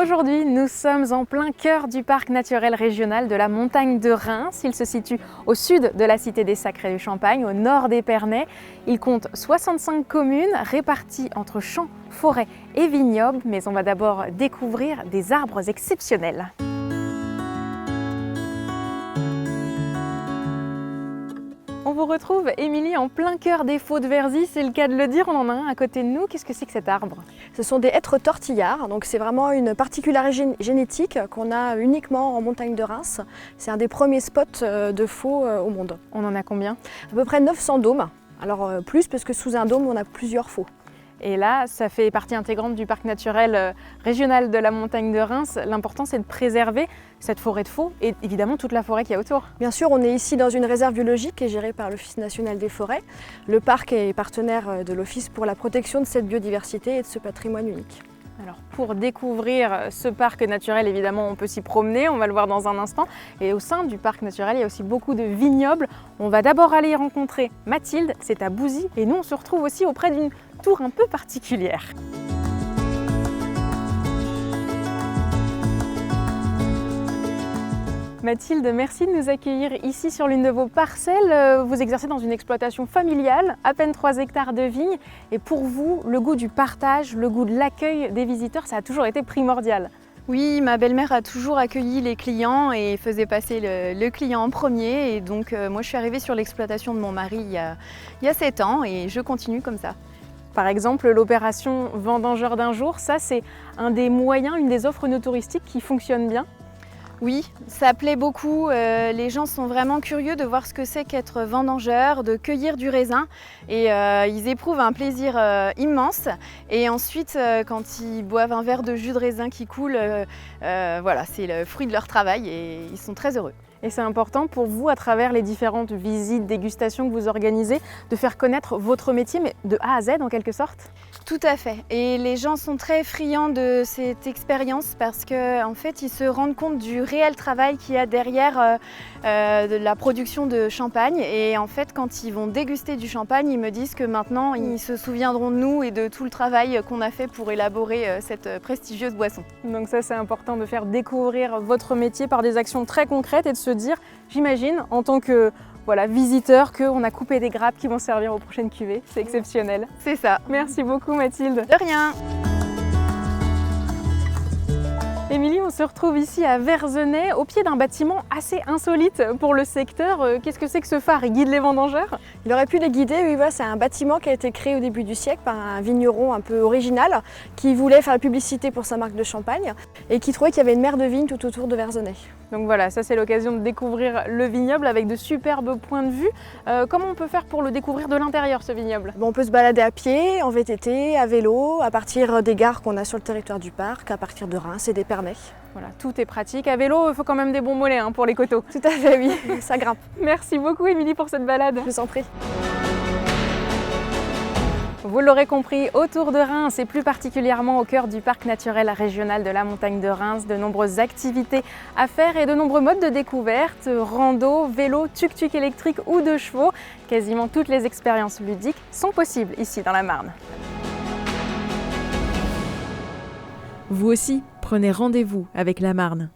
Aujourd'hui, nous sommes en plein cœur du parc naturel régional de la montagne de Reims. Il se situe au sud de la cité des Sacrés du Champagne, au nord d'Épernay. Il compte 65 communes réparties entre champs, forêts et vignobles. Mais on va d'abord découvrir des arbres exceptionnels. On vous retrouve, Émilie, en plein cœur des faux de Verzy, c'est le cas de le dire, on en a un à côté de nous. Qu'est-ce que c'est que cet arbre? Ce sont des hêtres tortillards, donc c'est vraiment une particularité génétique qu'on a uniquement en montagne de Reims. C'est un des premiers spots de faux au monde. On en a combien? À peu près 900 dômes, alors plus parce que sous un dôme on a plusieurs faux. Et là, ça fait partie intégrante du parc naturel régional de la montagne de Reims. L'important, c'est de préserver cette forêt de faux et évidemment toute la forêt qu'il y a autour. Bien sûr, on est ici dans une réserve biologique qui est gérée par l'Office national des forêts. Le parc est partenaire de l'Office pour la protection de cette biodiversité et de ce patrimoine unique. Alors pour découvrir ce parc naturel, évidemment, on peut s'y promener, on va le voir dans un instant. Et au sein du parc naturel, il y a aussi beaucoup de vignobles. On va d'abord aller rencontrer Mathilde, c'est à Bouzy, et nous on se retrouve aussi auprès d'une tour un peu particulière. Mathilde, merci de nous accueillir ici sur l'une de vos parcelles. Vous exercez dans une exploitation familiale, à peine 3 hectares de vignes. Et pour vous, le goût du partage, le goût de l'accueil des visiteurs, ça a toujours été primordial. Oui, ma belle-mère a toujours accueilli les clients et faisait passer le client en premier. Et donc moi je suis arrivée sur l'exploitation de mon mari il y a 7 ans et je continue comme ça. Par exemple, l'opération Vendangeur d'un jour, ça c'est un des moyens, une des offres no touristiques qui fonctionne bien. Oui, ça plaît beaucoup. Les gens sont vraiment curieux de voir ce que c'est qu'être vendangeur, de cueillir du raisin. Et ils éprouvent un plaisir immense. Et ensuite, quand ils boivent un verre de jus de raisin qui coule, voilà, c'est le fruit de leur travail et ils sont très heureux. Et c'est important pour vous, à travers les différentes visites, dégustations que vous organisez, de faire connaître votre métier, mais de A à Z en quelque sorte? Tout à fait. Et les gens sont très friands de cette expérience parce qu'en fait, ils se rendent compte du réel travail qu'il y a derrière de la production de champagne. Et en fait, quand ils vont déguster du champagne, ils me disent que maintenant, ils se souviendront de nous et de tout le travail qu'on a fait pour élaborer cette prestigieuse boisson. Donc ça, c'est important de faire découvrir votre métier par des actions très concrètes et de se dire, j'imagine, en tant que visiteur, qu'on a coupé des grappes qui vont servir aux prochaines cuvées. C'est exceptionnel. C'est ça. Merci beaucoup Mathilde. De rien. Émilie, on se retrouve ici à Verzenay, au pied d'un bâtiment assez insolite pour le secteur. Qu'est-ce que c'est que ce phare? Il guide les vendangeurs? Il aurait pu les guider, oui, voilà, c'est un bâtiment qui a été créé au début du siècle par un vigneron un peu original qui voulait faire la publicité pour sa marque de champagne et qui trouvait qu'il y avait une mer de vigne tout autour de Verzenay. Donc voilà, ça c'est l'occasion de découvrir le vignoble avec de superbes points de vue. Comment on peut faire pour le découvrir de l'intérieur, ce vignoble? On peut se balader à pied, en VTT, à vélo, à partir des gares qu'on a sur le territoire du parc, à partir de Reims et d'Épernay. Voilà, tout est pratique. À vélo, il faut quand même des bons mollets pour les coteaux. Tout à fait, oui, ça grimpe. Merci beaucoup Émilie pour cette balade. Je vous en prie. Vous l'aurez compris, autour de Reims et plus particulièrement au cœur du parc naturel régional de la montagne de Reims, de nombreuses activités à faire et de nombreux modes de découverte, rando, vélo, tuk-tuk électrique ou de chevaux. Quasiment toutes les expériences ludiques sont possibles ici dans la Marne. Vous aussi, prenez rendez-vous avec la Marne.